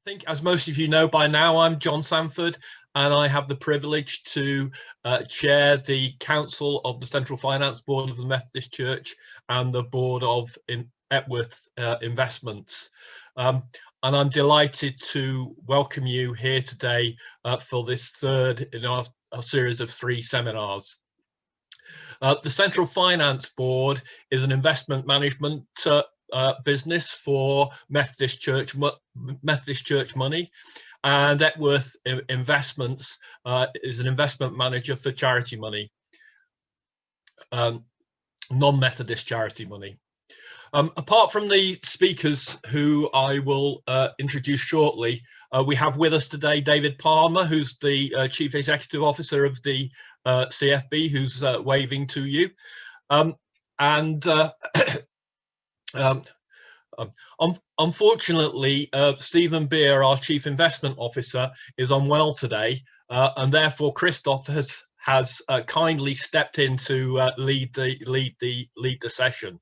think, as most of you know by now, I'm John Sanford, and I have the privilege to chair the Council of the Central Finance Board of the Methodist Church and the Board of Epworth Investments. And I'm delighted to welcome you here today for this third in our series of 3 seminars. The Central Finance Board is an investment management business for Methodist Church money, and Epworth Investments is an investment manager for charity money, non-Methodist charity money. Apart from the speakers who I will introduce shortly, we have with us today David Palmer, who's the Chief Executive Officer of the CFB, who's waving to you. Unfortunately, Stephen Beer, our Chief Investment Officer, is unwell today, and therefore Christoph has kindly stepped in to lead the session.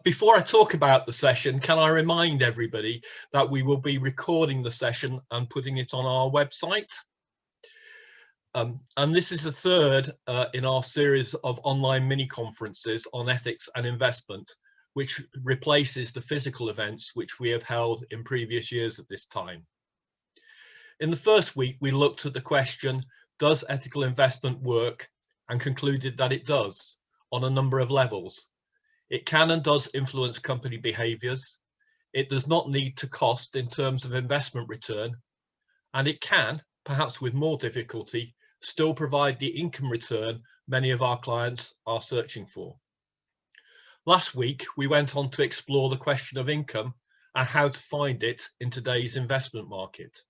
Before I talk about the session, can I remind everybody that we will be recording the session and putting it on our website. And this is the third in our series of online mini conferences on ethics and investment, which replaces the physical events which we have held in previous years at this time. In the first week, we looked at the question, does ethical investment work, and concluded that it does on a number of levels. It can and does influence company behaviours. It does not need to cost in terms of investment return, and it can, perhaps with more difficulty, still provide the income return many of our clients are searching for. Last week, we went on to explore the question of income and how to find it in today's investment market.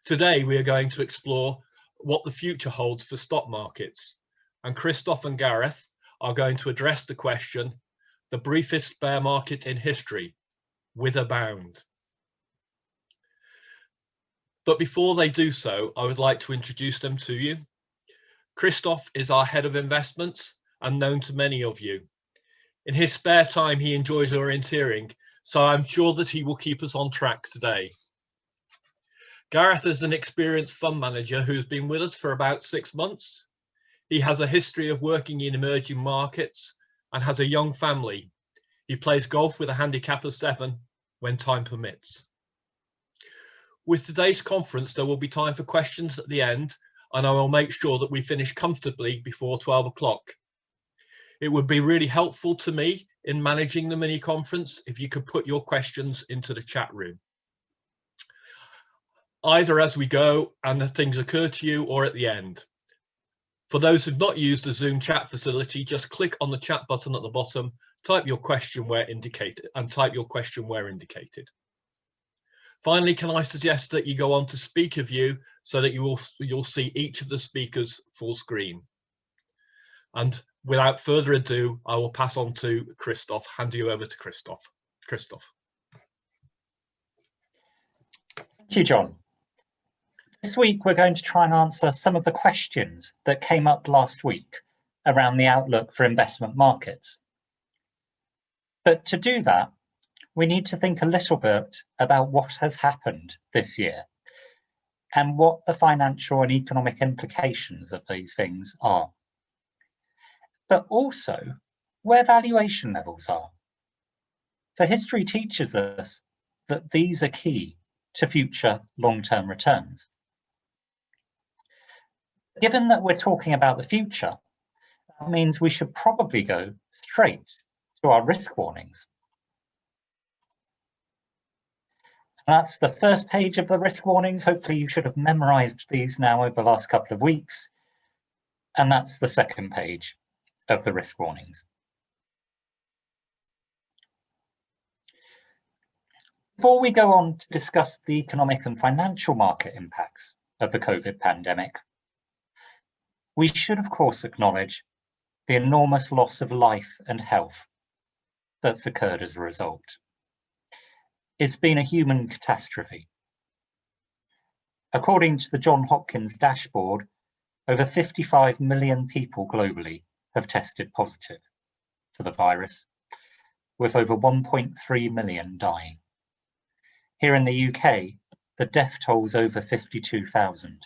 Today, we are going to explore what the future holds for stock markets, and Christoph and Gareth are going to address the question, the briefest bear market in history, whither bound? But before they do so, I would like to introduce them to you. Christoph is our head of investments and known to many of you. In his spare time, he enjoys orienteering, so I'm sure that he will keep us on track today. Gareth is an experienced fund manager who's been with us for about 6 months. He has a history of working in emerging markets and has a young family. He plays golf with a handicap of 7 when time permits. With today's conference, there will be time for questions at the end, and I will make sure that we finish comfortably before 12 o'clock. It would be really helpful to me in managing the mini conference if you could put your questions into the chat room, either as we go and as things occur to you or at the end. For those who've not used the Zoom chat facility, just click on the chat button at the bottom, type your question where indicated, and type your question where indicated. Finally, can I suggest that you go on to speaker view so that you'll see each of the speakers full screen. And without further ado, I will pass on to Christoph, hand you over to Christoph. Christoph. Thank you, John. This week, we're going to try and answer some of the questions that came up last week around the outlook for investment markets. But to do that, we need to think a little bit about what has happened this year and what the financial and economic implications of these things are. But also where valuation levels are. For history teaches us that these are key to future long-term returns. Given that we're talking about the future, that means we should probably go straight to our risk warnings. And that's the first page of the risk warnings. Hopefully you should have memorized these now over the last couple of weeks. And that's the second page of the risk warnings. Before we go on to discuss the economic and financial market impacts of the COVID pandemic, we should, of course, acknowledge the enormous loss of life and health that's occurred as a result. It's been a human catastrophe. According to the Johns Hopkins dashboard, over 55 million people globally have tested positive for the virus, with over 1.3 million dying. Here in the UK, the death toll's over 52,000.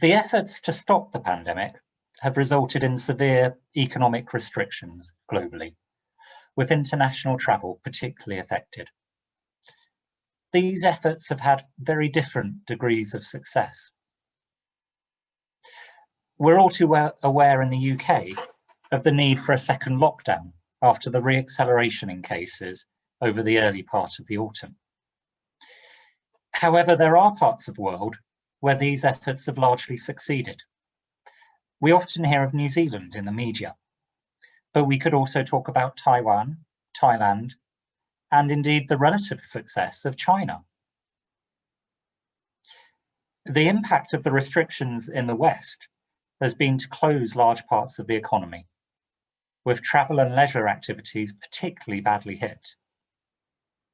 The efforts to stop the pandemic have resulted in severe economic restrictions globally, with international travel particularly affected. These efforts have had very different degrees of success. We're all too aware in the UK of the need for a second lockdown after the re-acceleration in cases over the early part of the autumn. However, there are parts of the world where these efforts have largely succeeded. We often hear of New Zealand in the media, but we could also talk about Taiwan, Thailand, and indeed the relative success of China. The impact of the restrictions in the West has been to close large parts of the economy, with travel and leisure activities particularly badly hit.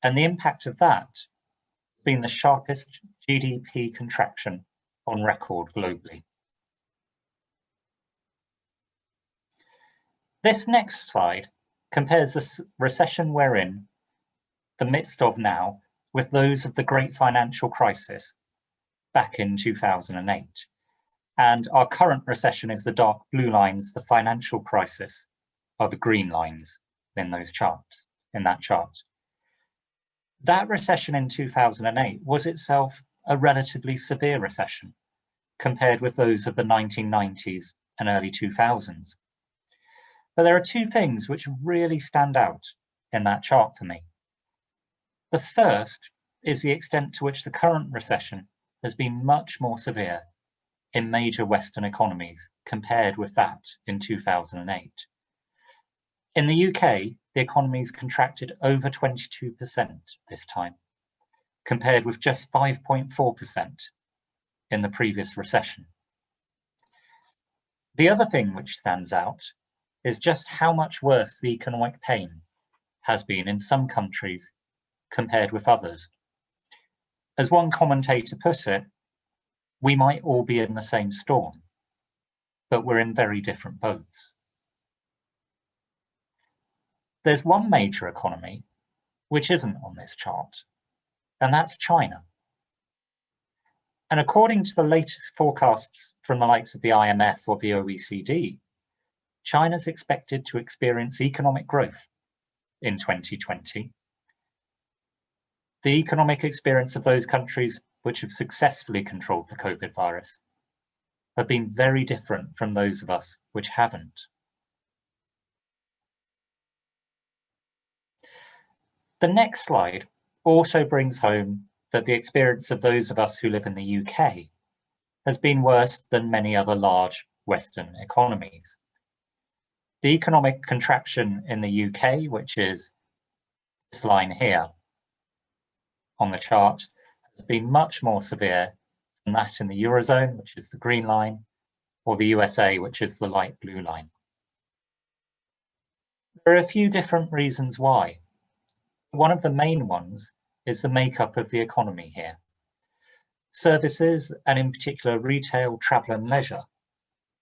And the impact of that has been the sharpest GDP contraction on record globally. This next slide compares the recession we're in the midst of now with those of the great financial crisis back in 2008. And our current recession is the dark blue lines, the financial crisis are the green lines in those charts, in that chart. That recession in 2008 was itself a relatively severe recession compared with those of the 1990s and early 2000s. But there are two things which really stand out in that chart for me. The first is the extent to which the current recession has been much more severe in major Western economies compared with that in 2008. In the UK, the economy's contracted over 22% this time, compared with just 5.4% in the previous recession. The other thing which stands out is just how much worse the economic pain has been in some countries compared with others. As one commentator put it, we might all be in the same storm, but we're in very different boats. There's one major economy which isn't on this chart, and that's China. And according to the latest forecasts from the likes of the IMF or the OECD, China's expected to experience economic growth in 2020. The economic experience of those countries which have successfully controlled the COVID virus have been very different from those of us which haven't. The next slide also brings home that the experience of those of us who live in the UK has been worse than many other large Western economies. The economic contraction in the UK, which is this line here on the chart, has been much more severe than that in the Eurozone, which is the green line, or the USA, which is the light blue line. There are a few different reasons why. One of the main ones is the makeup of the economy here. Services, and in particular retail, travel and leisure,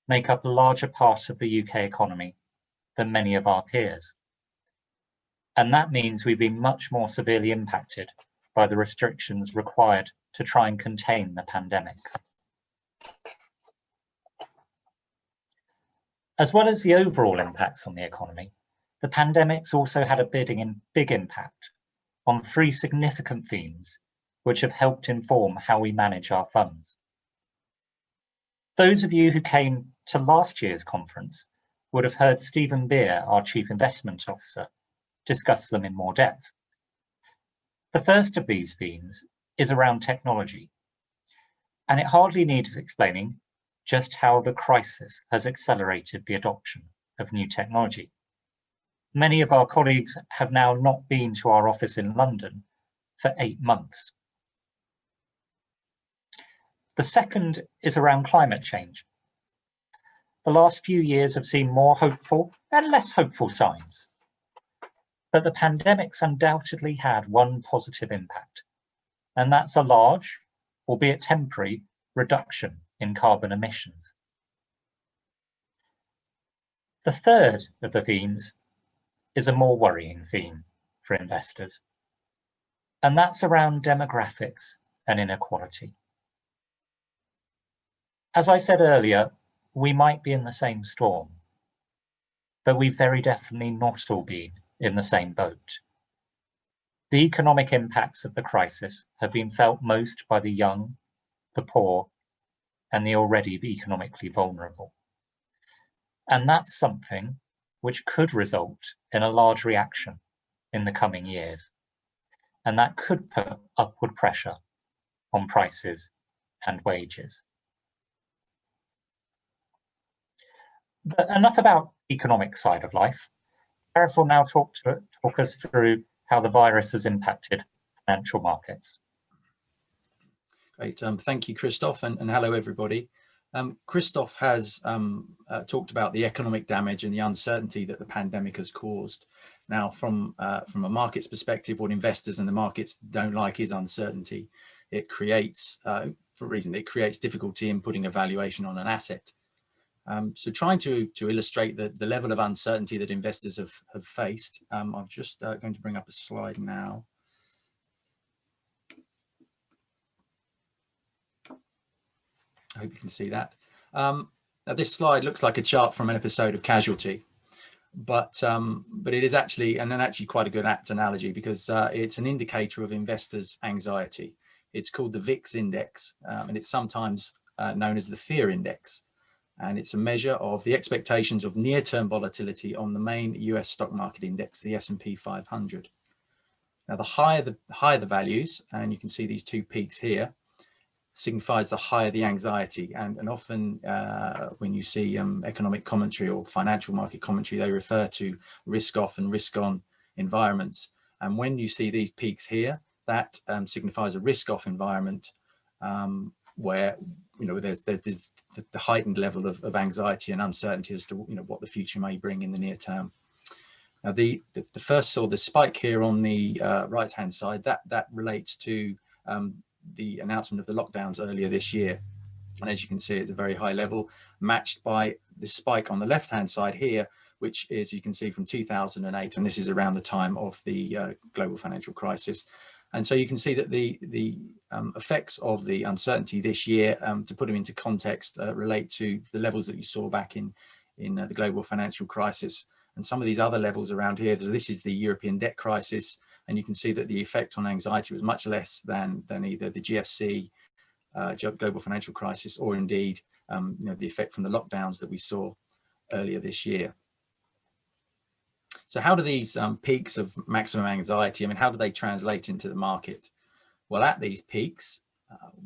make up a larger part of the UK economy than many of our peers. And that means we've been much more severely impacted by the restrictions required to try and contain the pandemic. As well as the overall impacts on the economy, the pandemic's also had a big impact on three significant themes which have helped inform how we manage our funds. Those of you who came to last year's conference would have heard Stephen Beer, our Chief Investment Officer, discuss them in more depth. The first of these themes is around technology, and it hardly needs explaining just how the crisis has accelerated the adoption of new technology. Many of our colleagues have now not been to our office in London for 8 months. The second is around climate change. The last few years have seen more hopeful and less hopeful signs. But the pandemic's undoubtedly had one positive impact, and that's a large, albeit temporary, reduction in carbon emissions. The third of the themes is a more worrying theme, for investors. And that's around demographics and inequality. As I said earlier, we might be in the same storm, but we've very definitely not all been in the same boat. The economic impacts of the crisis have been felt most by the young, the poor, and the already economically vulnerable. And that's something which could result in a large reaction in the coming years. And that could put upward pressure on prices and wages. But enough about the economic side of life. Gareth will now talk us through how the virus has impacted financial markets. Great, thank you, Christoph, and hello everybody. Christoph has talked about the economic damage and the uncertainty that the pandemic has caused. Now, from a market's perspective, what investors and the markets don't like is uncertainty. It creates, for a reason, it creates difficulty in putting a valuation on an asset. So trying to illustrate the level of uncertainty that investors have faced, I'm just going to bring up a slide now. I hope you can see that. Now this slide looks like a chart from an episode of Casualty, but it is actually, and then actually quite a good apt analogy, because it's an indicator of investors' anxiety. It's called the VIX index, and it's sometimes known as the fear index. And it's a measure of the expectations of near-term volatility on the main US stock market index, the S&P 500. Now, the higher the values, and you can see these two peaks here, signifies the higher the anxiety. And often when you see economic commentary or financial market commentary, they refer to risk-off and risk-on environments. And when you see these peaks here, that signifies a risk-off environment where there's the heightened level of anxiety and uncertainty as to what the future may bring in the near term. Now, the first saw the spike here on the right-hand side, that relates to the announcement of the lockdowns earlier this year. And as you can see, it's a very high level, matched by the spike on the left-hand side here, which is, you can see, from 2008, and this is around the time of the global financial crisis. And so you can see that the effects of the uncertainty this year, to put them into context, relate to the levels that you saw back in the global financial crisis. And some of these other levels around here, this is the European debt crisis, and you can see that the effect on anxiety was much less than either the GFC, global financial crisis, or indeed the effect from the lockdowns that we saw earlier this year. So how do these peaks of maximum anxiety, how do they translate into the market? Well, at these peaks,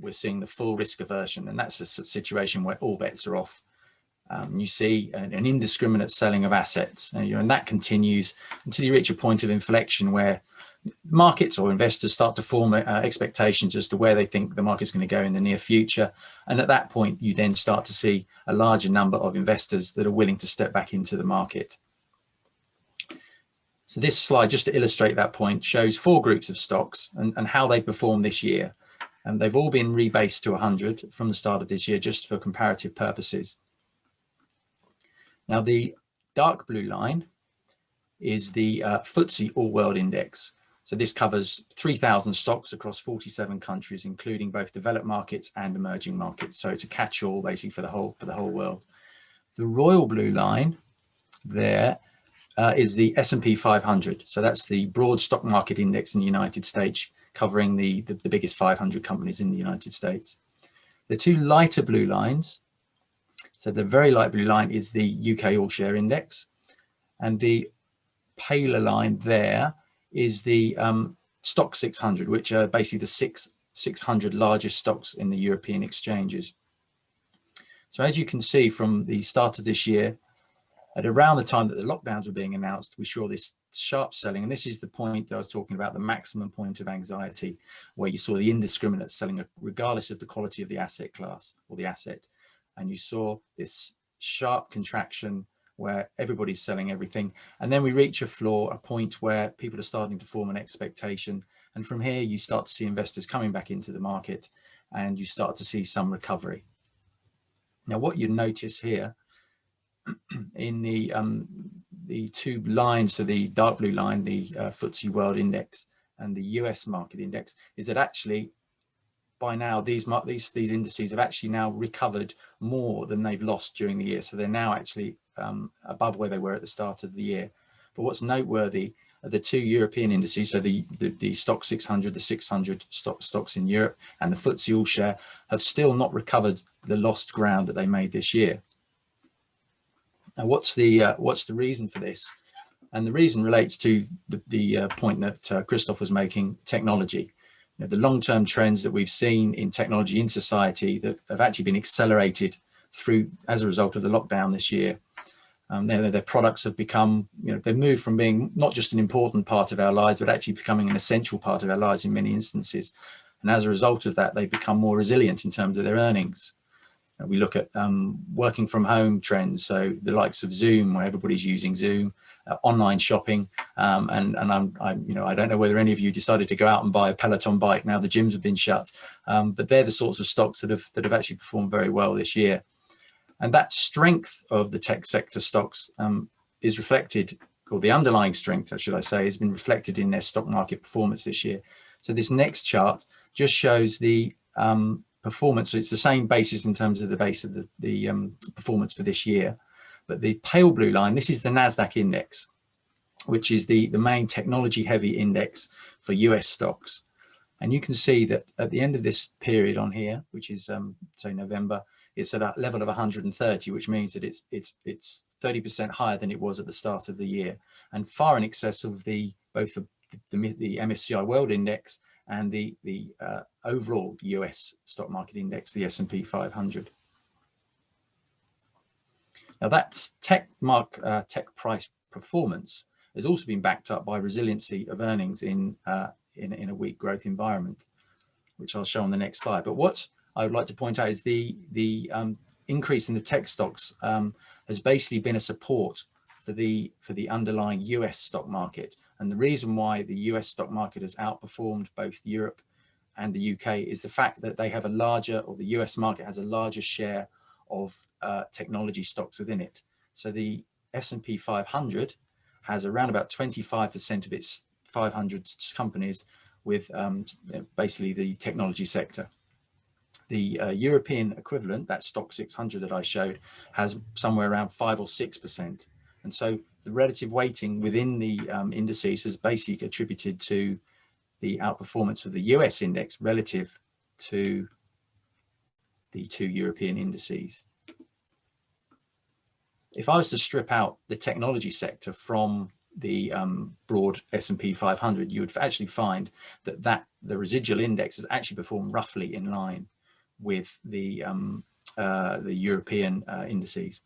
we're seeing the full risk aversion, and that's a situation where all bets are off. You see an indiscriminate selling of assets, and that continues until you reach a point of inflection where markets or investors start to form expectations as to where they think the market's going to go in the near future. And at that point, you then start to see a larger number of investors that are willing to step back into the market. So this slide, just to illustrate that point, shows 4 groups of stocks and how they performed this year. And they've all been rebased to 100 from the start of this year, just for comparative purposes. Now, the dark blue line is the FTSE All-World Index. So this covers 3,000 stocks across 47 countries, including both developed markets and emerging markets. So it's a catch-all basically for the whole world. The royal blue line there is the S&P 500. So that's the broad stock market index in the United States, covering the biggest 500 companies in the United States. The two lighter blue lines, so the very light blue line is the UK All Share Index, and the paler line there is the Stock 600, which are basically the 600 largest stocks in the European exchanges. So as you can see from the start of this year, at around the time that the lockdowns were being announced, we saw this sharp selling. And this is the point that I was talking about, the maximum point of anxiety, where you saw the indiscriminate selling regardless of the quality of the asset class or the asset. And you saw this sharp contraction where everybody's selling everything. And then we reach a floor, a point where people are starting to form an expectation. And from here, you start to see investors coming back into the market, and you start to see some recovery. Now, what you notice here in the the two lines, so the dark blue line, the FTSE World Index and the US Market Index, is that actually by now these indices have actually now recovered more than they've lost during the year. So they're now actually above where they were at the start of the year. But what's noteworthy are the two European indices, so the Stock 600, the 600 stocks in Europe, and the FTSE All Share have still not recovered the lost ground that they made this year. Now, what's the reason for this? And the reason relates to the point that Christoph was making: technology. You know, the long-term trends that we've seen in technology in society that have actually been accelerated through as a result of the lockdown this year. Their products have become, you know, they've moved from being not just an important part of our lives, but actually becoming an essential part of our lives in many instances. And as a result of that, they've become more resilient in terms of their earnings. We look at working from home trends, so the likes of Zoom, where everybody's using Zoom, online shopping, and I don't know whether any of you decided to go out and buy a Peloton bike now the gyms have been shut, but they're the sorts of stocks that have actually performed very well this year. And that strength of the tech sector stocks is reflected, or the underlying strength, should I say, has been reflected in their stock market performance this year. So this next chart just shows the performance. So it's the same basis in terms of the base of the performance for this year. But the pale blue line, this is the NASDAQ index, which is the main technology heavy index for US stocks. And you can see that at the end of this period on here, which is say November, it's at a level of 130, which means that it's 30% higher than it was at the start of the year, and far in excess of both the MSCI World Index and the overall US stock market index, the S&P 500. Now that's tech price performance has also been backed up by resiliency of earnings in a weak growth environment, which I'll show on the next slide. But what I would like to point out is the increase in the tech stocks has basically been a support for the underlying US stock market. And the reason why the US stock market has outperformed both Europe and the UK is the fact that they have a larger, or the US market has a larger share of technology stocks within it. So the S&P 500 has around about 25% of its 500 companies with basically the technology sector. The European equivalent, that Stock 600 that I showed, has somewhere around 5 or 6%. And so the relative weighting within the indices has basically attributed to the outperformance of the US index relative to the two European indices. If I was to strip out the technology sector from the broad S&P 500, you would actually find that the residual index has actually performed roughly in line with the European indices.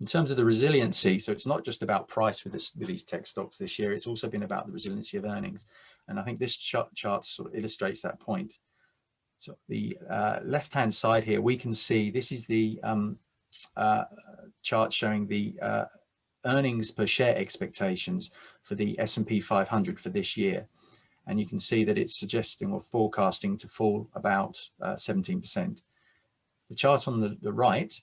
In terms of the resiliency, so it's not just about price with these tech stocks this year, it's also been about the resiliency of earnings. And I think this chart sort of illustrates that point. So the left-hand side here, we can see this is the chart showing the earnings per share expectations for the S&P 500 for this year. And you can see that it's suggesting or forecasting to fall about 17%. The chart on the right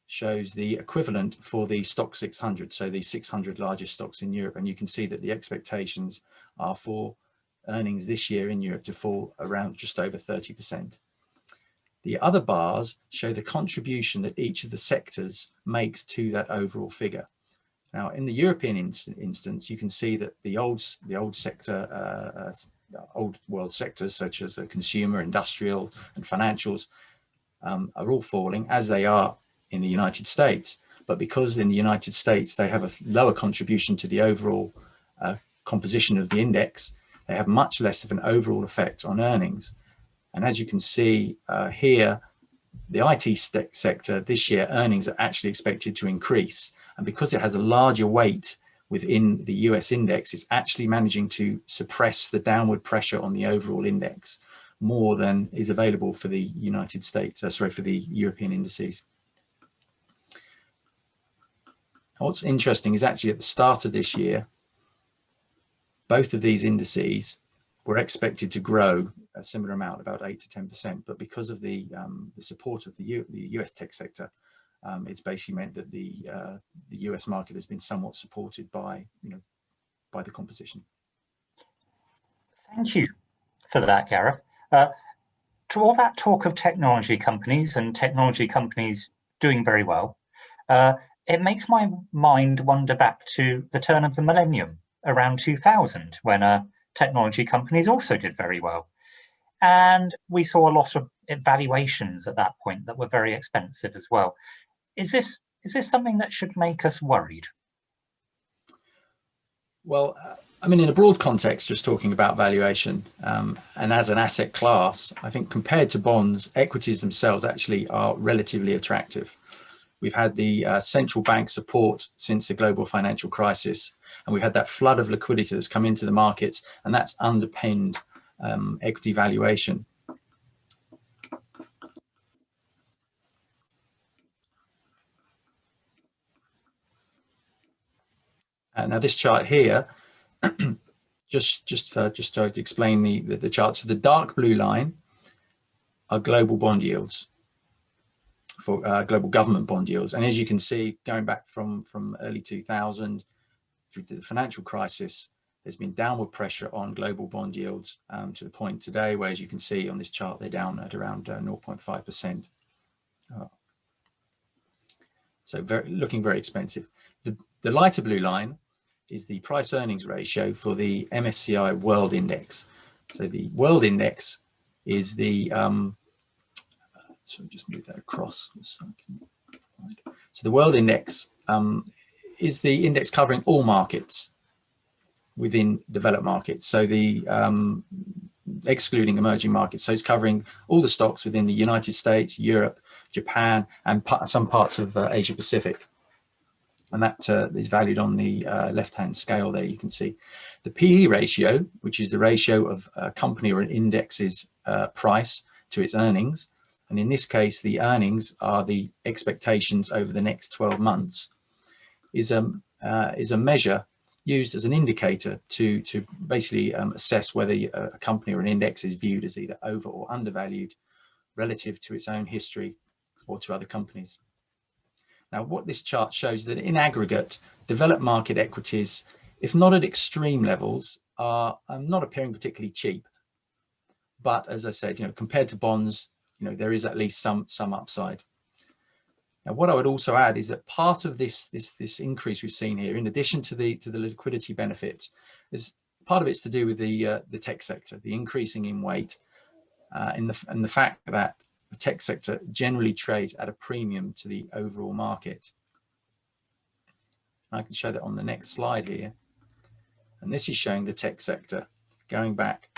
shows the equivalent for the Stock 600, so the 600 largest stocks in Europe. And you can see that the expectations are for earnings this year in Europe to fall around just over 30%. The other bars show the contribution that each of the sectors makes to that overall figure. Now, in the European instance, you can see that the old sector, old world sectors such as consumer, industrial, and financials are all falling, as they are in the United States. But because in the United States they have a lower contribution to the overall composition of the index, they have much less of an overall effect on earnings. And as you can see here, the IT sector this year, earnings are actually expected to increase. And because it has a larger weight within the US index, it's actually managing to suppress the downward pressure on the overall index more than is available for the United States, for the European indices. What's interesting is actually at the start of this year, both of these indices were expected to grow a similar amount, about 8 to 10%. But because of the support of the US tech sector, it's basically meant that the US market has been somewhat supported by, by the composition. Thank you for that, Gareth. To all that talk of technology companies and technology companies doing very well, it makes my mind wander back to the turn of the millennium, around 2000, when technology companies also did very well. And we saw a lot of valuations at that point that were very expensive as well. Is this something that should make us worried? Well, I mean, in a broad context, just talking about valuation, and as an asset class, I think compared to bonds, equities themselves actually are relatively attractive. We've had the central bank support since the global financial crisis, and we've had that flood of liquidity that's come into the markets, and that's underpinned equity valuation. Now this chart here, just to explain the chart. So the dark blue line are global bond yields, for global government bond yields. And as you can see, going back from early 2000 through to the financial crisis, there's been downward pressure on global bond yields to the point today where, as you can see on this chart, they're down at around 0.5%. So looking very expensive. The lighter blue line is the price earnings ratio for the MSCI World Index. So the World Index is the, so just move that across. So the World Index is the index covering all markets within developed markets. So the excluding emerging markets. So it's covering all the stocks within the United States, Europe, Japan, and some parts of Asia Pacific. And that is valued on the left-hand scale there. You can see the PE ratio, which is the ratio of a company or an index's price to its earnings. And in this case, the earnings are the expectations over the next 12 months, is a measure used as an indicator to basically assess whether a company or an index is viewed as either over or undervalued relative to its own history or to other companies. Now, what this chart shows is that in aggregate, developed market equities, if not at extreme levels, are not appearing particularly cheap. But as I said, compared to bonds, there is at least some upside. Now, what I would also add is that part of this increase we've seen here, in addition to the liquidity benefits, is part of it's to do with the tech sector, the increasing in weight, and the fact that the tech sector generally trades at a premium to the overall market. I can show that on the next slide here. And this is showing the tech sector going back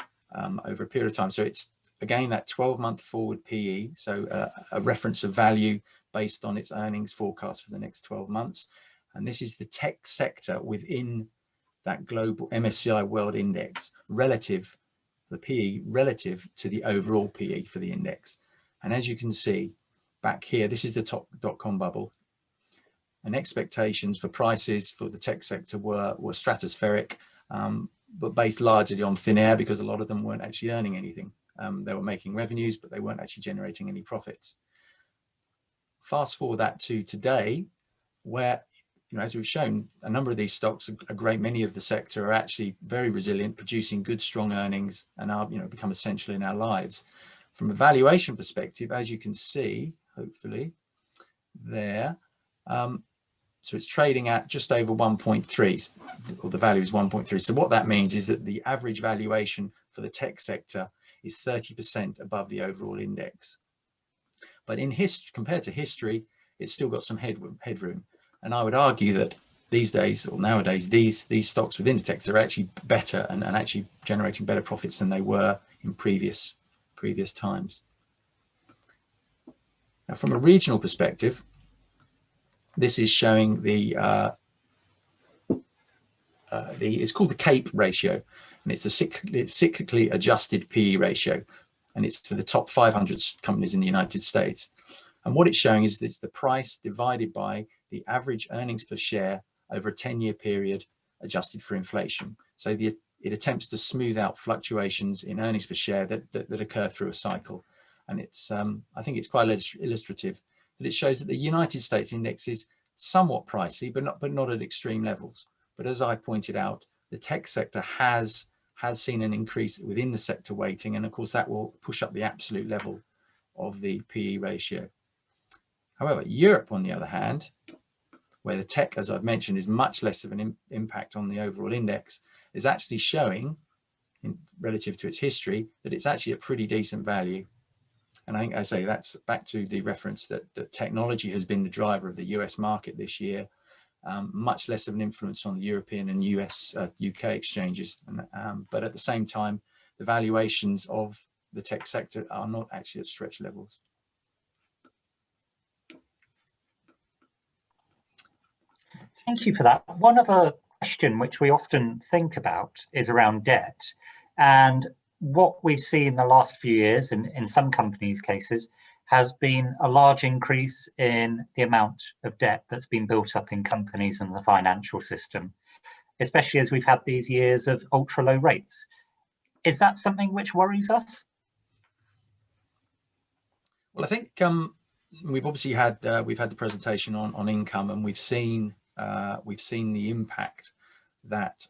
over a period of time. So it's, again, that 12-month forward PE, so a reference of value based on its earnings forecast for the next 12 months. And this is the tech sector within that global MSCI World Index relative, the PE relative to the overall PE for the index. And as you can see back here, this is the top dot-com bubble. And expectations for prices for the tech sector were stratospheric, but based largely on thin air, because a lot of them weren't actually earning anything. They were making revenues, but they weren't actually generating any profits. Fast forward that to today, where, as we've shown, a number of these stocks, a great many of the sector, are actually very resilient, producing good, strong earnings, and are, become essential in our lives. From a valuation perspective, as you can see, hopefully, there, so it's trading at just over 1.3, or the value is 1.3. So what that means is that the average valuation for the tech sector is 30% above the overall index. But in history, compared to history, it's still got some headroom. And I would argue that these days, or nowadays, these stocks within the tech are actually better and actually generating better profits than they were in previous times. Now, from a regional perspective, this is showing it's called the CAPE ratio, and it's the cyclically adjusted PE ratio, and it's for the top 500 companies in the United States. And what it's showing is it's the price divided by the average earnings per share over a 10-year period adjusted for inflation. So it attempts to smooth out fluctuations in earnings per share that occur through a cycle. And it's I think it's quite illustrative that it shows that the United States index is somewhat pricey, but not at extreme levels. But as I pointed out, the tech sector has seen an increase within the sector weighting, and of course that will push up the absolute level of the PE ratio. However, Europe, on the other hand, where the tech, as I've mentioned, is much less of an impact on the overall index, is actually showing, relative to its history, that it's actually a pretty decent value. And I think, I say, that's back to the reference that technology has been the driver of the US market this year, much less of an influence on the European and UK exchanges. But at the same time, the valuations of the tech sector are not actually at stretch levels. Thank you for that. One other question which we often think about is around debt. And what we've seen in the last few years, in some companies' cases, has been a large increase in the amount of debt that's been built up in companies and the financial system, especially as we've had these years of ultra low rates. Is that something which worries us? Well, I think we've obviously had we've had the presentation on income, and we've seen the impact that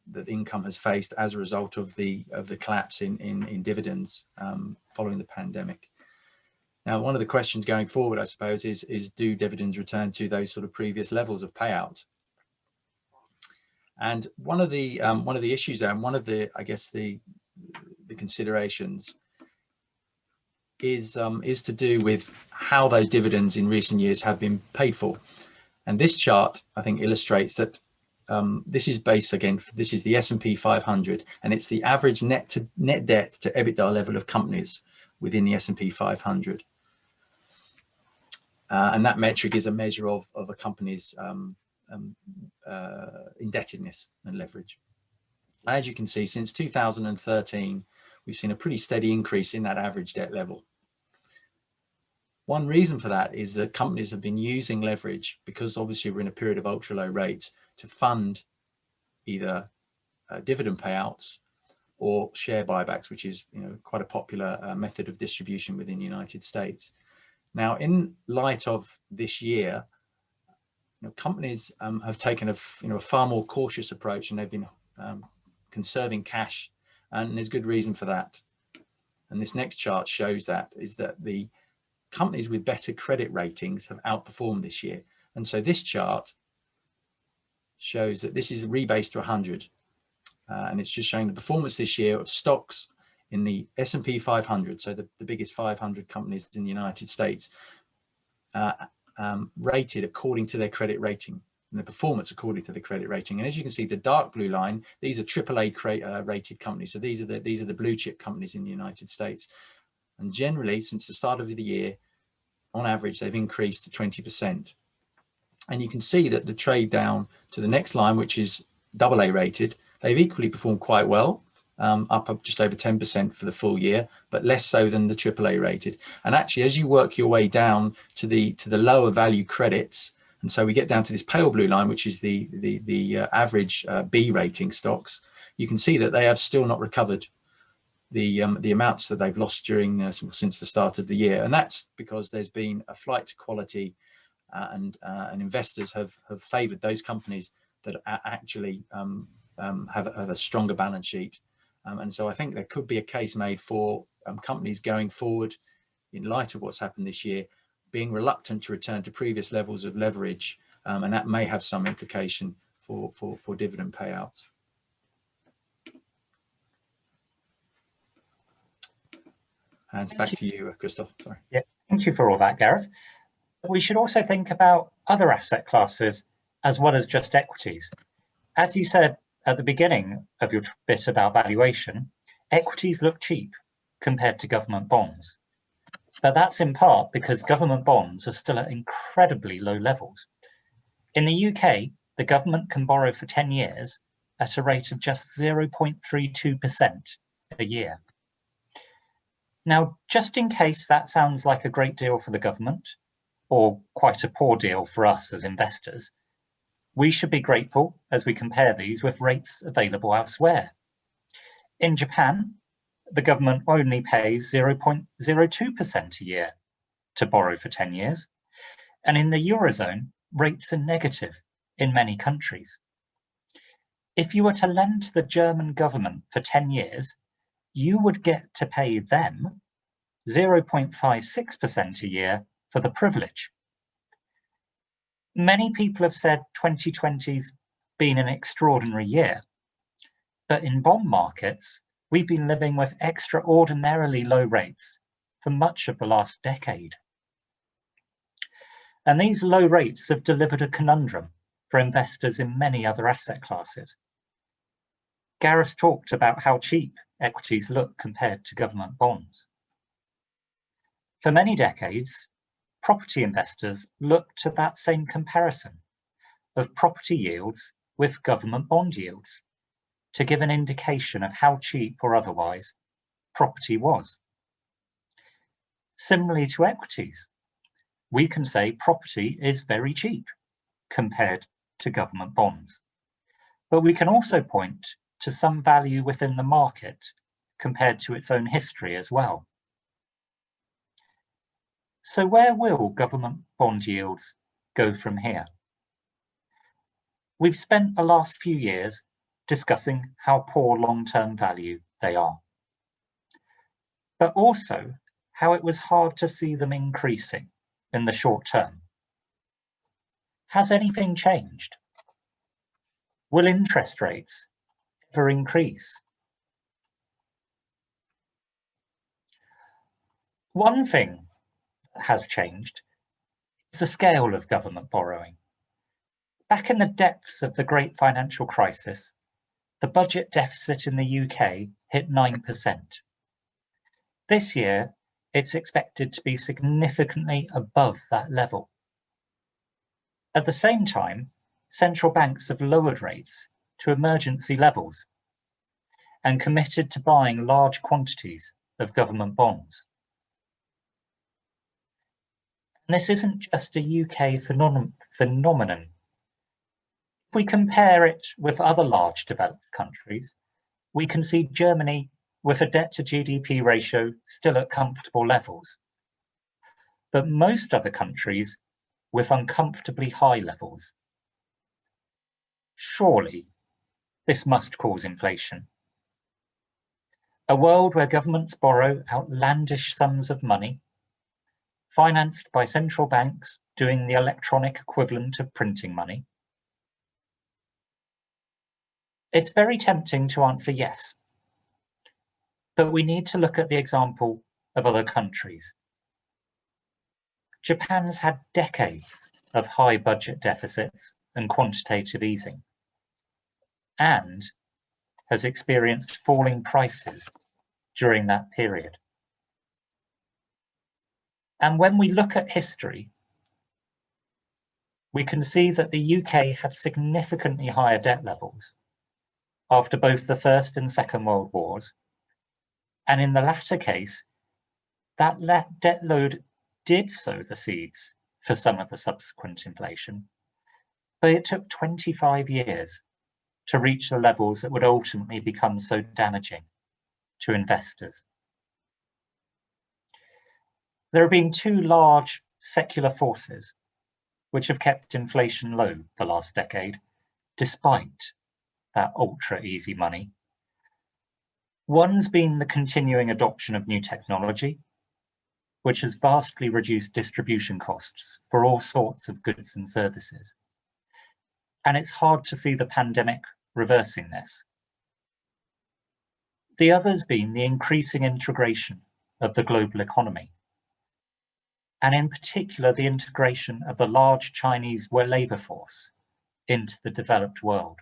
that income has faced as a result of the collapse in dividends following the pandemic. Now, one of the questions going forward, I suppose, is do dividends return to those sort of previous levels of payout? And one of the issues there, and one of the, I guess, the considerations is to do with how those dividends in recent years have been paid for. And this chart, I think, illustrates that this is based, again, this is the S&P 500, and it's the average net debt to EBITDA level of companies within the S&P 500. And that metric is a measure of a company's indebtedness and leverage. As you can see, since 2013, we've seen a pretty steady increase in that average debt level. One reason for that is that companies have been using leverage, because obviously we're in a period of ultra low rates, to fund either dividend payouts or share buybacks, which is, you know, quite a popular method of distribution within the United States. Now, in light of this year, you know, companies have taken a far more cautious approach, and they've been conserving cash, and there's good reason for that. And this next chart shows that, is that the companies with better credit ratings have outperformed this year. And so this chart shows that this is rebased to 100, and it's just showing the performance this year of stocks in the S&P 500, so the biggest 500 companies in the United States, rated according to their credit rating, and the performance according to the credit rating. And as you can see, the dark blue line, these are AAA rated companies. So these are the blue chip companies in the United States. And generally, since the start of the year, on average, they've increased to 20%. And you can see that the trade down to the next line, which is AA rated, they've equally performed quite well, up just over 10% for the full year, but less so than the AAA rated. And actually, as you work your way down to the lower value credits, and so we get down to this pale blue line, which is the average B rating stocks, you can see that they have still not recovered the amounts that they've lost during since the start of the year. And that's because there's been a flight to quality, and investors have favored those companies that actually have a stronger balance sheet. And so I think there could be a case made for companies going forward, in light of what's happened this year, being reluctant to return to previous levels of leverage, and that may have some implication for dividend payouts. Hands back to you, Christoph. Sorry. Yeah, thank you for all that, Gareth. We should also think about other asset classes as well as just equities. As you said at the beginning of your bit about valuation, equities look cheap compared to government bonds. But that's in part because government bonds are still at incredibly low levels. In the UK, the government can borrow for 10 years at a rate of just 0.32% a year. Now, just in case that sounds like a great deal for the government, or quite a poor deal for us as investors, we should be grateful as we compare these with rates available elsewhere. In Japan, the government only pays 0.02% a year to borrow for 10 years, And in the Eurozone, rates are negative in many countries. If you were to lend to the German government for 10 years, you would get to pay them 0.56% a year for the privilege. Many people have said 2020's been an extraordinary year, but in bond markets, we've been living with extraordinarily low rates for much of the last decade. And these low rates have delivered a conundrum for investors in many other asset classes. Gareth talked about how cheap equities look compared to government bonds. For many decades, property investors looked to that same comparison of property yields with government bond yields to give an indication of how cheap or otherwise property was. Similarly to equities, we can say property is very cheap compared to government bonds, but we can also point to some value within the market compared to its own history as well. So where will government bond yields go from here? We've spent the last few years discussing how poor long-term value they are, but also how it was hard to see them increasing in the short term. Has anything changed? Will interest rates ever increase? One thing that has changed is the scale of government borrowing. Back in the depths of the great financial crisis, the budget deficit in the UK hit 9%. This year, it's expected to be significantly above that level. At the same time, central banks have lowered rates to emergency levels and committed to buying large quantities of government bonds. And this isn't just a UK phenomenon. If we compare it with other large developed countries, we can see Germany with a debt to GDP ratio still at comfortable levels, but most other countries with uncomfortably high levels. Surely, this must cause inflation. A world where governments borrow outlandish sums of money, financed by central banks doing the electronic equivalent of printing money. It's very tempting to answer yes, but we need to look at the example of other countries. Japan's had decades of high budget deficits and quantitative easing, and has experienced falling prices during that period. And when we look at history, we can see that the UK had significantly higher debt levels after both the First and Second World Wars. And in the latter case, that debt load did sow the seeds for some of the subsequent inflation, but it took 25 years to reach the levels that would ultimately become so damaging to investors. There have been two large secular forces which have kept inflation low the last decade, despite that ultra easy money. One's been the continuing adoption of new technology, which has vastly reduced distribution costs for all sorts of goods and services. And it's hard to see the pandemic reversing this. The other's been the increasing integration of the global economy, and in particular the integration of the large Chinese labour force into the developed world.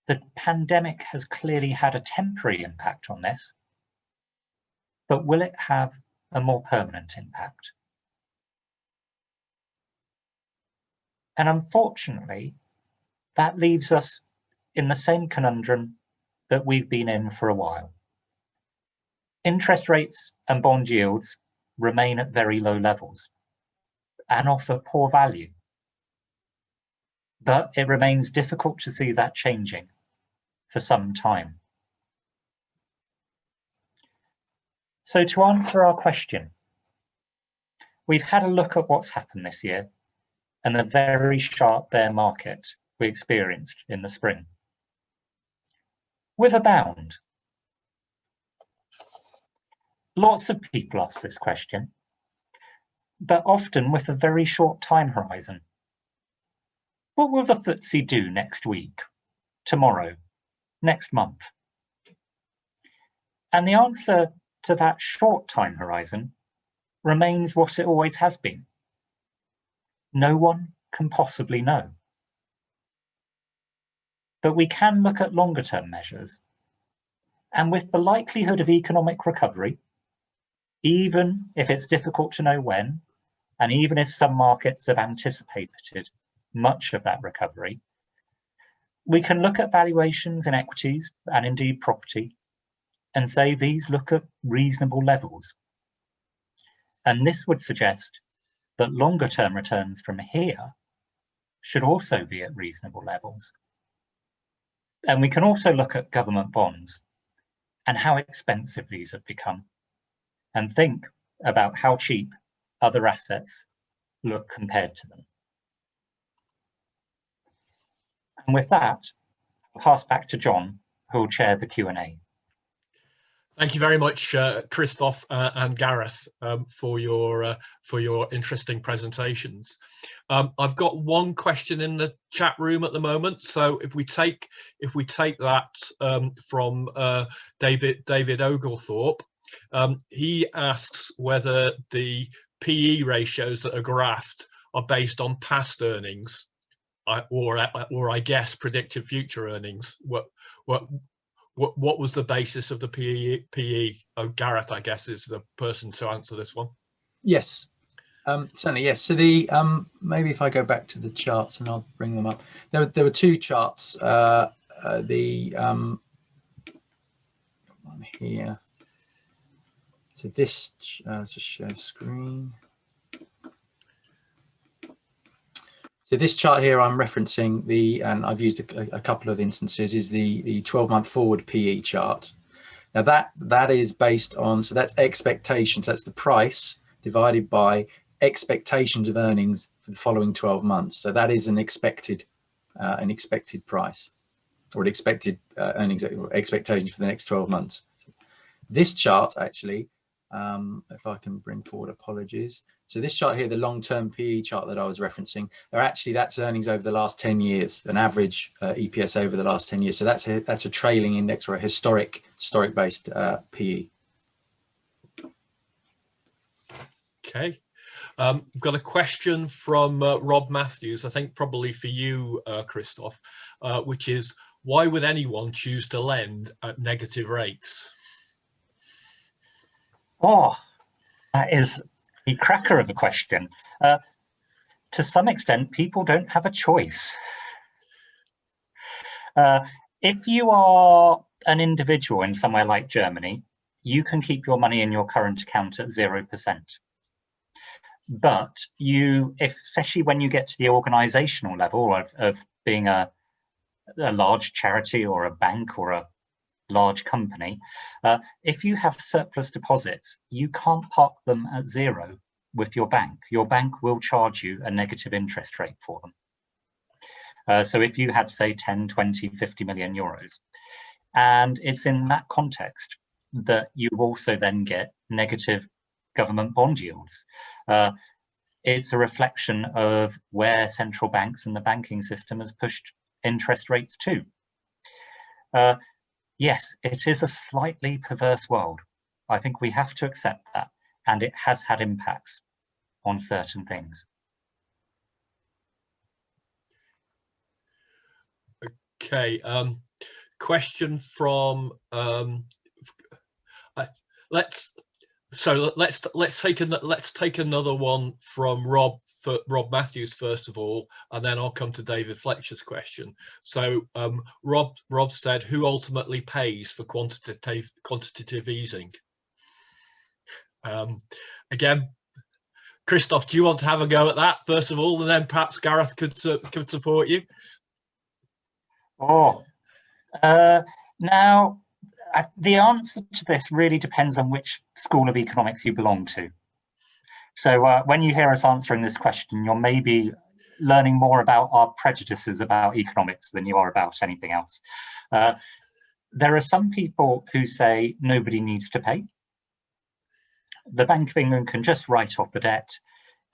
The pandemic has clearly had a temporary impact on this, but will it have a more permanent impact? And unfortunately, that leaves us in the same conundrum that we've been in for a while. Interest rates and bond yields remain at very low levels and offer poor value. But it remains difficult to see that changing for some time. So to answer our question, we've had a look at what's happened this year and the very sharp bear market we experienced in the spring. With a bound. Lots of people ask this question, but often with a very short time horizon. What will the FTSE do next week, tomorrow, next month? And the answer to that short time horizon remains what it always has been. No one can possibly know. But we can look at longer term measures. And with the likelihood of economic recovery, even if it's difficult to know when, and even if some markets have anticipated much of that recovery, we can look at valuations in equities and indeed property and say these look at reasonable levels. And this would suggest that longer term returns from here should also be at reasonable levels. And we can also look at government bonds and how expensive these have become, and think about how cheap other assets look compared to them. And with that, I'll pass back to John, who will chair the Q&A. Thank you very much, Christoph and Gareth, for your interesting presentations. I've got one question in the chat room at the moment, so if we take that from David Oglethorpe, he asks whether the PE ratios that are graphed are based on past earnings, or I guess predicted future earnings. What was the basis of the PE? Oh, Gareth, I guess, is the person to answer this one. Yes, certainly, yes. So the maybe if I go back to the charts and I'll bring them up. There were two charts. One here. So this, let's just share screen. So this chart here I'm referencing and I've used a couple of instances, is the 12-month forward PE chart. Now that is based on, so that's expectations, that's the price divided by expectations of earnings for the following 12 months. So that is an expected price, or an expected earnings or expectations for the next 12 months. So this chart actually, if I can bring forward, apologies. So this chart here, the long-term PE chart that I was referencing, that's earnings over the last 10 years, an average EPS over the last 10 years. So that's a trailing index, or a historic-based PE. Okay. We've got a question from Rob Matthews, I think probably for you, Christoph, which is, why would anyone choose to lend at negative rates? Oh, that is a cracker of a question. To some extent, people don't have a choice. If you are an individual in somewhere like Germany, you can keep your money in your current account at 0%. But especially when you get to the organizational level of being a large charity or a bank or a large company, if you have surplus deposits, you can't park them at zero with your bank. Your bank will charge you a negative interest rate for them. So if you had, say, 10, 20, 50 million euros, and it's in that context that you also then get negative government bond yields. It's a reflection of where central banks and the banking system has pushed interest rates to. Yes, it is a slightly perverse world. I think we have to accept that, and it has had impacts on certain things. Okay, question from let's take another one from Rob Matthews first of all, and then I'll come to David Fletcher's question. So Rob said, who ultimately pays for quantitative easing? Again, Christoph, do you want to have a go at that first of all, and then perhaps Gareth could support you? Now, the answer to this really depends on which school of economics you belong to. So when you hear us answering this question, you're maybe learning more about our prejudices about economics than you are about anything else. There are some people who say nobody needs to pay. The Bank of England can just write off the debt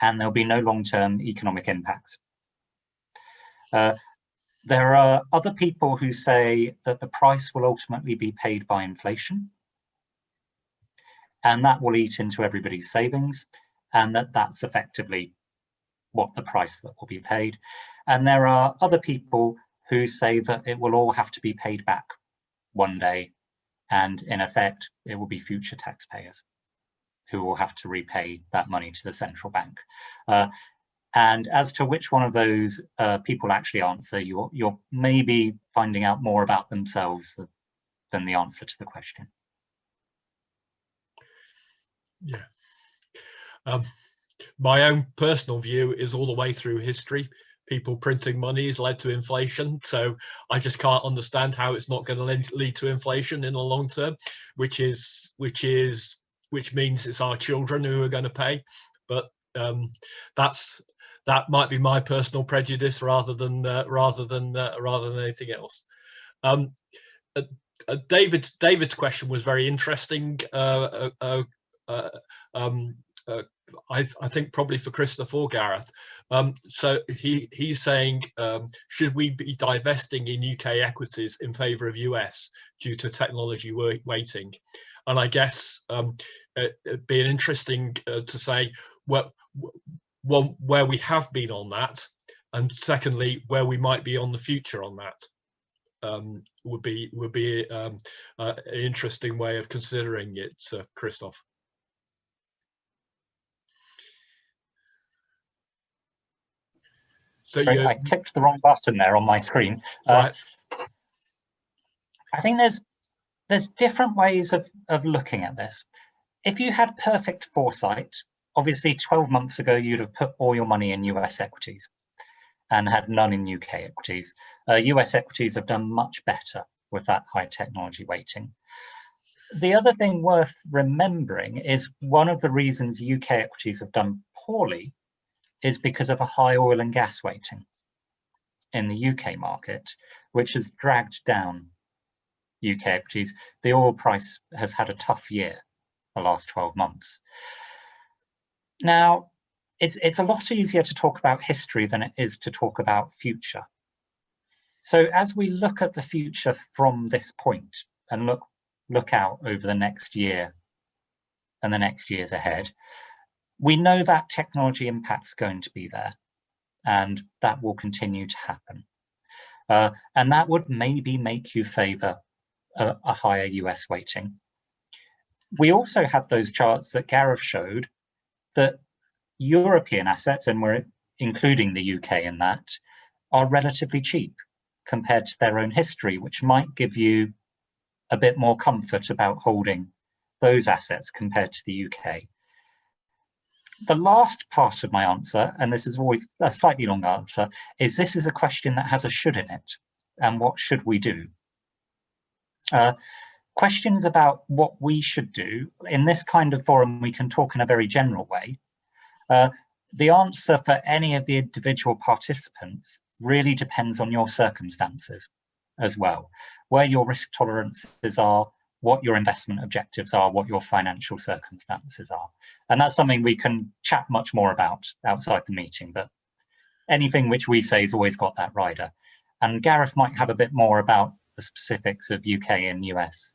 and there'll be no long-term economic impacts. There are other people who say that the price will ultimately be paid by inflation, and that will eat into everybody's savings, and that's effectively what the price that will be paid. And there are other people who say that it will all have to be paid back one day, and in effect, it will be future taxpayers who will have to repay that money to the central bank. And as to which one of those people actually answer, you're maybe finding out more about themselves than the answer to the question. Yeah. My own personal view is all the way through history, people printing money has led to inflation. So I just can't understand how it's not going to lead to inflation in the long term, which means it's our children who are going to pay. But that might be my personal prejudice rather than anything else. David's question was very interesting. I think probably for Christopher or Gareth. So he's saying, should we be divesting in UK equities in favour of US due to technology weighting? And I guess it'd be interesting to say where we have been on that, and secondly where we might be on the future on that. Would be an interesting way of considering it, Christoph. So I clicked the wrong button there on my screen. Right. I think there's different ways of looking at this. If you had perfect foresight, obviously 12 months ago you'd have put all your money in US equities and had none in UK equities. US equities have done much better with that high technology weighting. The other thing worth remembering is one of the reasons UK equities have done poorly is because of a high oil and gas weighting in the UK market, which has dragged down UK equities. The oil price has had a tough year the last 12 months. Now, it's a lot easier to talk about history than it is to talk about future. So as we look at the future from this point and look out over the next year and the next years ahead, we know that technology impact's going to be there, and that will continue to happen. And that would maybe make you favour a higher US weighting. We also have those charts that Gareth showed that European assets, and we're including the UK in that, are relatively cheap compared to their own history, which might give you a bit more comfort about holding those assets compared to the UK. The last part of my answer, and this is always a slightly long answer, is this is a question that has a should in it. And what should we do? Questions about what we should do, in this kind of forum, we can talk in a very general way. The answer for any of the individual participants really depends on your circumstances as well, where your risk tolerances are, what your investment objectives are, what your financial circumstances are. And that's something we can chat much more about outside the meeting, but anything which we say has always got that rider. And Gareth might have a bit more about the specifics of UK and US.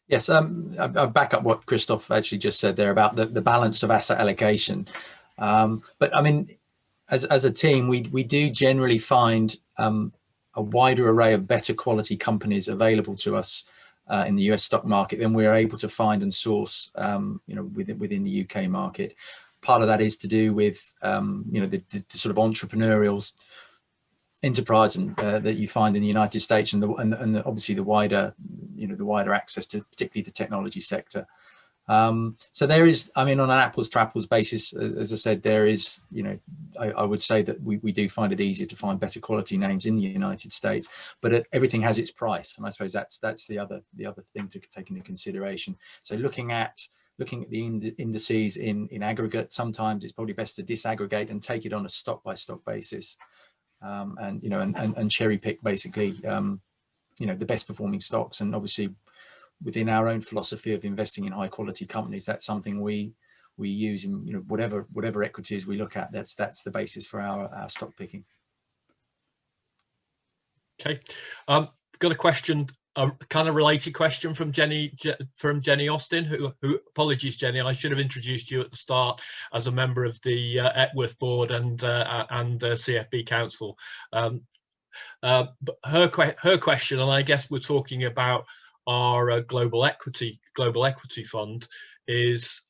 Yes, I'll back up what Christoph actually just said there about the balance of asset allocation. But I mean, as a team, we do generally find a wider array of better quality companies available to us in the US stock market than we're able to find and source, within the UK market. Part of that is to do with, the sort of entrepreneurial enterprise that you find in the United States, and obviously the wider access to particularly the technology sector. So there is, I mean, on an apples to apples basis, as I said, there is, I would say that we do find it easier to find better quality names in the United States, but everything has its price. And I suppose that's the other thing to take into consideration. So looking at looking at the indices in aggregate. Sometimes it's probably best to disaggregate and take it on a stock by stock basis, and cherry pick basically the best performing stocks. And obviously within our own philosophy of investing in high quality companies, that's something we use in whatever equities we look at. That's the basis for our stock picking. Okay, got a question, a kind of related question from Jenny Austin, who apologies Jenny, I should have introduced you at the start as a member of the Epworth board and CFB council. But her question, and I guess we're talking about our global equity fund, is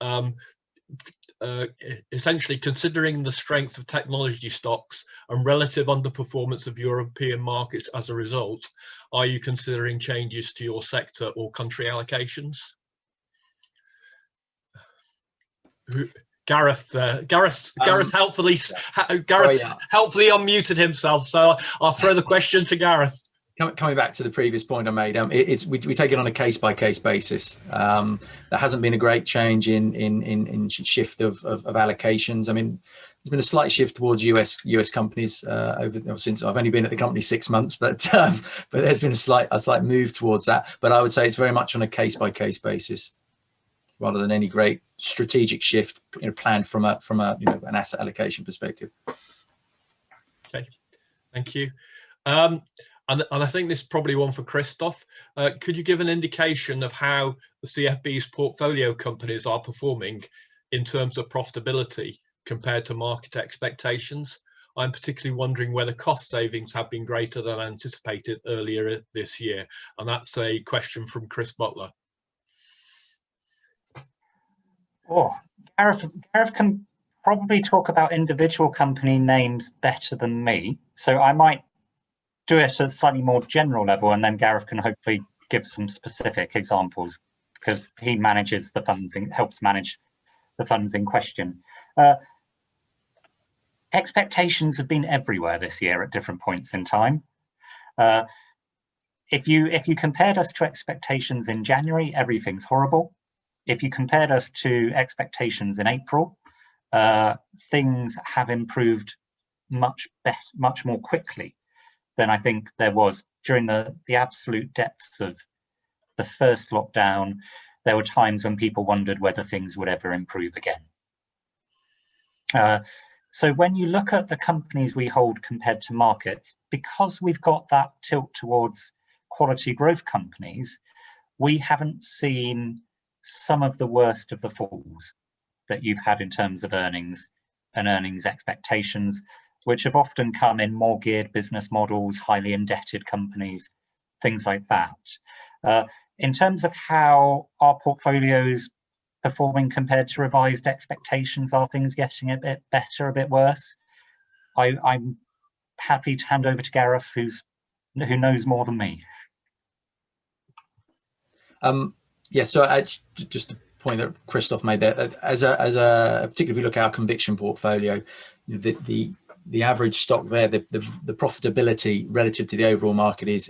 essentially considering the strength of technology stocks and relative underperformance of European markets as a result, are you considering changes to your sector or country allocations? Gareth helpfully unmuted himself, so I'll throw the question to Gareth. Coming back to the previous point I made, we take it on a case-by-case basis. There hasn't been a great change in shift of allocations. I mean, there's been a slight shift towards US companies since I've only been at the company 6 months, but there's been a slight move towards that. But I would say it's very much on a case-by-case basis, rather than any great strategic shift planned from an asset allocation perspective. Okay, thank you. And I think this is probably one for Christoph. Could you give an indication of how the CFB's portfolio companies are performing in terms of profitability compared to market expectations? I'm particularly wondering whether cost savings have been greater than anticipated earlier this year. And that's a question from Chris Butler. Oh, Gareth can probably talk about individual company names better than me. So I might do it at a slightly more general level, and then Gareth can hopefully give some specific examples, because he manages the funds and helps manage the funds in question. Expectations have been everywhere this year at different points in time. If you compared us to expectations in January, everything's horrible. If you compared us to expectations in April, things have improved much more quickly than I think there was during the absolute depths of the first lockdown. There were times when people wondered whether things would ever improve again. So when you look at the companies we hold compared to markets, because we've got that tilt towards quality growth companies, we haven't seen some of the worst of the falls that you've had in terms of earnings and earnings expectations, which have often come in more geared business models, highly indebted companies, things like that. In terms of how our portfolios performing compared to revised expectations, are things getting a bit better, a bit worse? I'm happy to hand over to Gareth, who knows more than me. Yeah, so just a point that Christoph made there, as a particularly if you look at our conviction portfolio, the average stock there, the profitability relative to the overall market is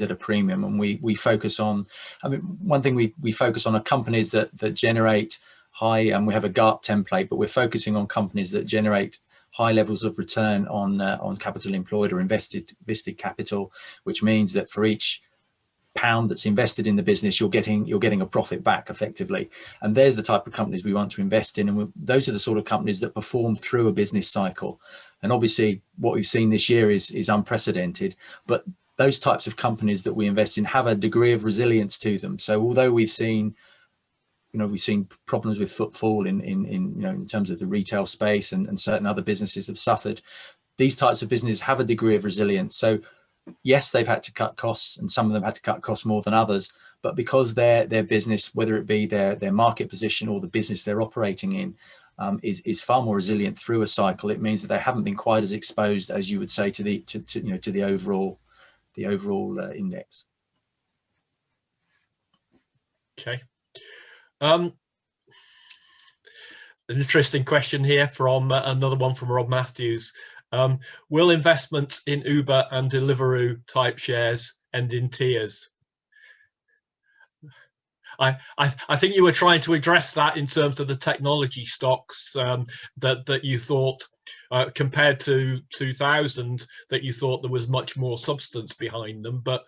at a premium, and we focus on. I mean, one thing we focus on are companies that generate high, and we have a GARP template, but we're focusing on companies that generate high levels of return on capital employed or invested capital, which means that for each pound that's invested in the business, you're getting a profit back effectively. And there's the type of companies we want to invest in, and those are the sort of companies that perform through a business cycle. And obviously what we've seen this year is unprecedented, but those types of companies that we invest in have a degree of resilience to them. So although we've seen problems with footfall in terms of the retail space, and certain other businesses have suffered, these types of businesses have a degree of resilience. So yes, they've had to cut costs, and some of them had to cut costs more than others, but because their business, whether it be their market position or the business they're operating in, is far more resilient through a cycle, it means that they haven't been quite as exposed as you would say to the overall index. Okay. An interesting question here from another one from Rob Matthews. Will investments in Uber and Deliveroo type shares end in tears? I think you were trying to address that in terms of the technology stocks, that you thought, compared to 2000, that you thought there was much more substance behind them, but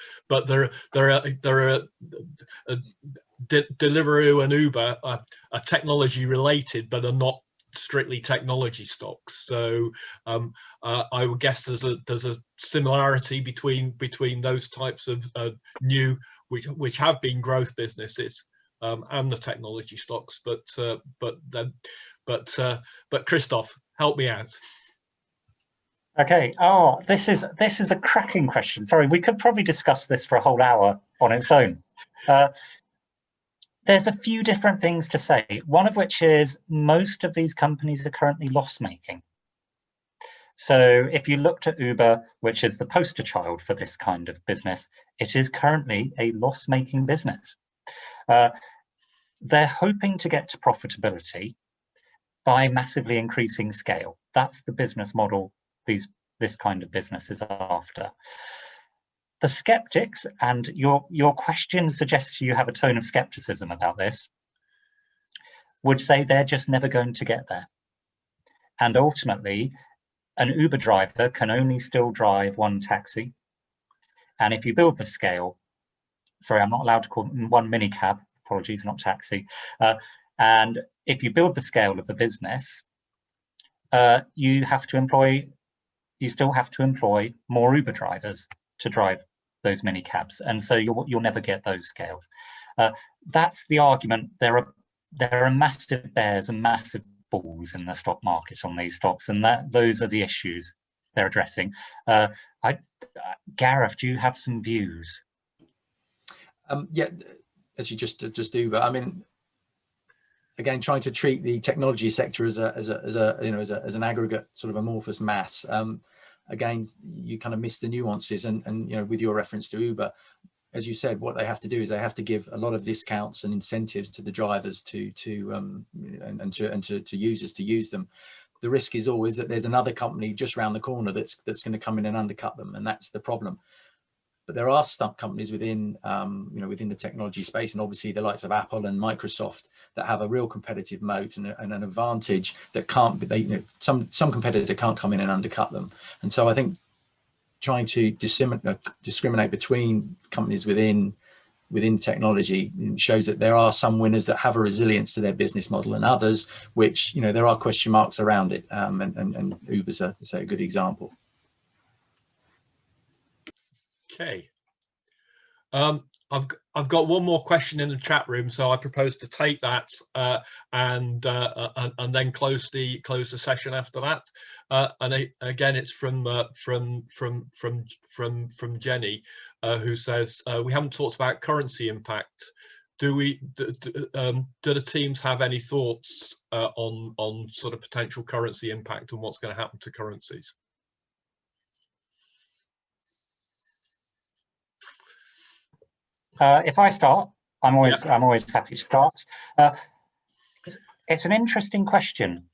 there are Deliveroo and Uber are technology related, but are not strictly technology stocks. So I would guess there's a similarity between those types of new, which have been growth businesses, and the technology stocks. But Christoph, help me out. Okay. Oh, this is a cracking question. Sorry, we could probably discuss this for a whole hour on its own. There's a few different things to say, one of which is most of these companies are currently loss-making. So if you looked at Uber, which is the poster child for this kind of business, it is currently a loss-making business. They're hoping to get to profitability by massively increasing scale. That's the business model this kind of business is after. The skeptics, and your question suggests you have a tone of skepticism about this, would say they're just never going to get there. And ultimately, an Uber driver can only still drive one taxi. And if you build the scale, sorry, I'm not allowed to call them one minicab, apologies, not taxi. And if you build the scale of the business, you still have to employ more Uber drivers to drive those mini cabs, and so you'll never get those scales. That's the argument. There are massive bears and massive bulls in the stock market on these stocks, and those are the issues they're addressing. Gareth, do you have some views? Yeah, as you just Uber. I mean, again, trying to treat the technology sector as an aggregate sort of amorphous mass. Again, you kind of miss the nuances, and with your reference to Uber, as you said, what they have to do is they have to give a lot of discounts and incentives to the drivers to users to use them. The risk is always that there's another company just around the corner that's going to come in and undercut them, and that's the problem. But there are some companies within within the technology space, and obviously the likes of Apple and Microsoft, that have a real competitive moat and an advantage that can't be, some competitor can't come in and undercut them. And so I think trying to discriminate between companies within technology shows that there are some winners that have a resilience to their business model, and others which there are question marks around it. And Uber's a good example. Okay. I've got one more question in the chat room, so I propose to take that and then close the session after that. And again, it's from Jenny, who says, we haven't talked about currency impact. Do the teams have any thoughts on sort of potential currency impact and what's going to happen to currencies? If I start, I'm always happy to start. It's an interesting question,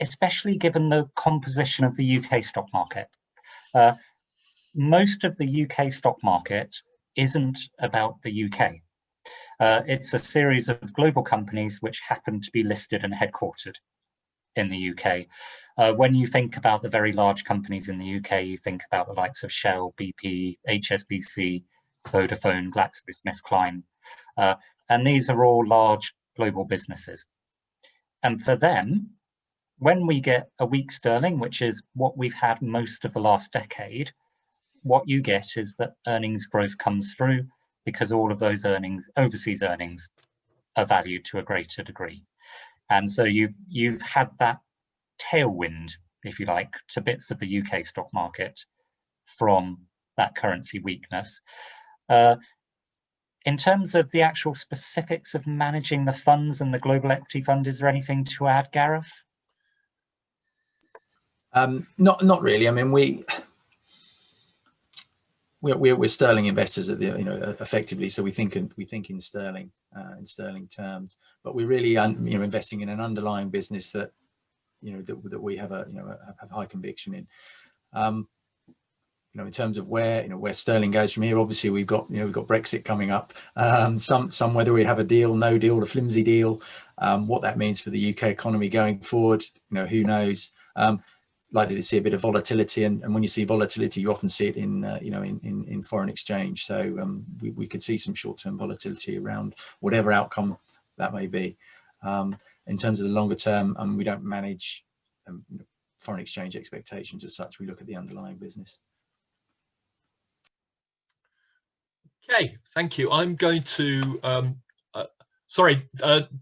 especially given the composition of the UK stock market. Most of the UK stock market isn't about the UK. It's a series of global companies which happen to be listed and headquartered in the UK. When you think about the very large companies in the UK, you think about the likes of Shell, BP, HSBC, Vodafone, GlaxoSmithKline, and these are all large global businesses. And for them, when we get a weak sterling, which is what we've had most of the last decade, what you get is that earnings growth comes through, because all of those overseas earnings, are valued to a greater degree. And so you've had that tailwind, if you like, to bits of the UK stock market from that currency weakness. In terms of the actual specifics of managing the funds and the global equity fund, is there anything to add, Gareth? Not really. I mean, we're sterling investors at the effectively, so we think in sterling terms, but we're really investing in an underlying business that that we have have high conviction in. in terms of where sterling goes from here. Obviously, we've got Brexit coming up. Some whether we have a deal, no deal, a flimsy deal. What that means for the UK economy going forward, who knows. Likely to see a bit of volatility, and when you see volatility, you often see it in foreign exchange. So we could see some short-term volatility around whatever outcome that may be. In terms of the longer term, we don't manage foreign exchange expectations as such. We look at the underlying business. Okay, thank you. I'm going to sorry,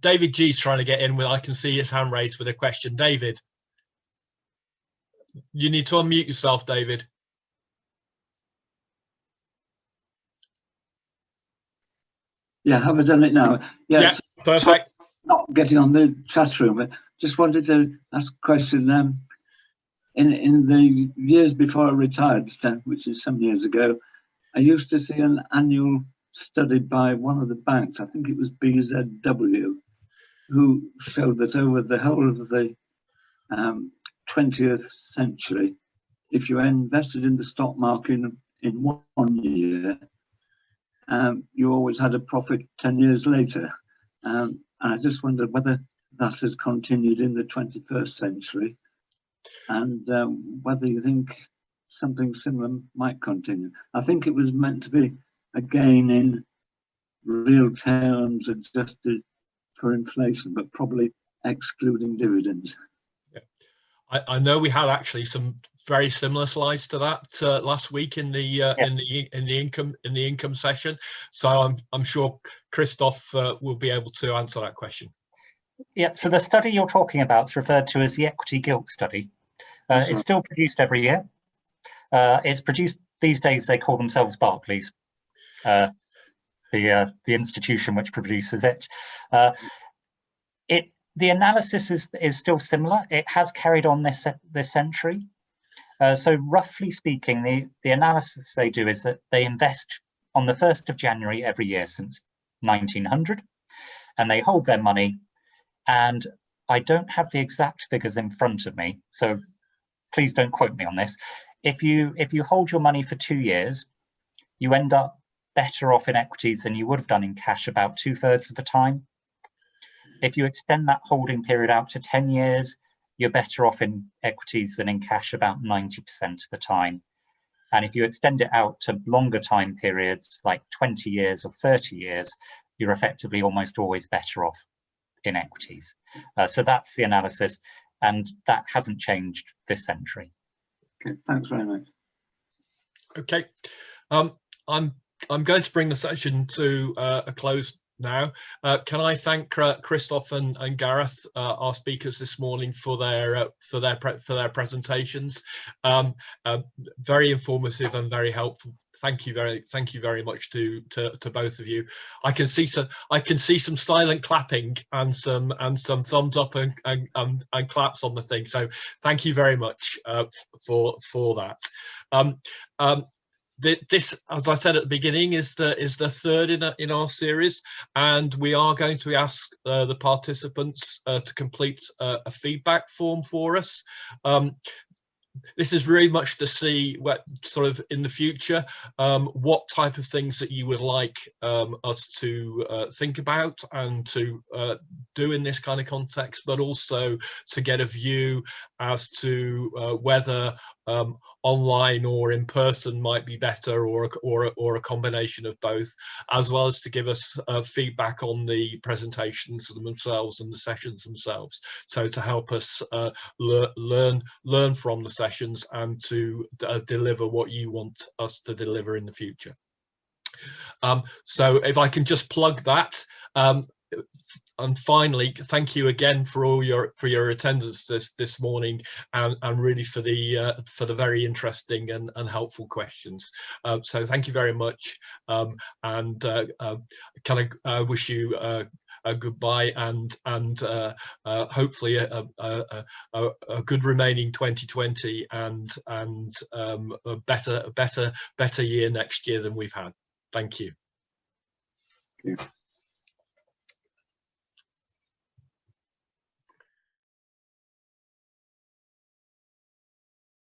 David G's trying to get in. I can see his hand raised with a question. David, you need to unmute yourself, David. Yeah, have I done it now? Yeah, perfect. Not getting on the chat room, but just wanted to ask a question. In the years before I retired, which is some years ago, I used to see an annual study by one of the banks, I think it was BZW, who showed that over the whole of the 20th century, if you invested in the stock market in 1 year, you always had a profit 10 years later. And I just wondered whether that has continued in the 21st century, and whether you think something similar might continue. I think it was meant to be a gain in real terms adjusted for inflation, but probably excluding dividends. Yeah. I know we had actually some very similar slides to that last week in the income session. So I'm sure Christoph will be able to answer that question. Yeah. So the study you're talking about is referred to as the equity gilt study. It's still produced every year. It's produced these days. They call themselves Barclays, the institution which produces it. The analysis is still similar. It has carried on this century. So roughly speaking, the analysis they do is that they invest on the 1st of January every year since 1900, and they hold their money. And I don't have the exact figures in front of me, so please don't quote me on this. If you hold your money for 2 years, you end up better off in equities than you would have done in cash about 2/3 of the time. If you extend that holding period out to 10 years, you're better off in equities than in cash about 90% of the time. And if you extend it out to longer time periods, like 20 years or 30 years, you're effectively almost always better off in equities. So that's the analysis, and that hasn't changed this century. Okay, thanks very much. Okay, I'm going to bring the session to a close now. Can I thank Christoph and Gareth, our speakers this morning, for their presentations. Very informative and very helpful. Thank you very much to both of you. I can see some silent clapping and some thumbs up and claps on the thing. So thank you very much for that. This, as I said at the beginning, is the third in our series, and we are going to ask the participants to complete a feedback form for us. This is really much to see what sort of in the future, what type of things that you would like us to think about and to do in this kind of context, but also to get a view as to whether online or in person might be better, or a combination of both, as well as to give us feedback on the presentations themselves and the sessions themselves, so to help us learn from the sessions and to deliver what you want us to deliver in the future. So if I can just plug that. And finally, thank you again for your attendance this morning, and really for the very interesting and helpful questions. So thank you very much, and can I wish you a goodbye and hopefully a good remaining 2020 and a better year next year than we've had. Thank you. Thank you.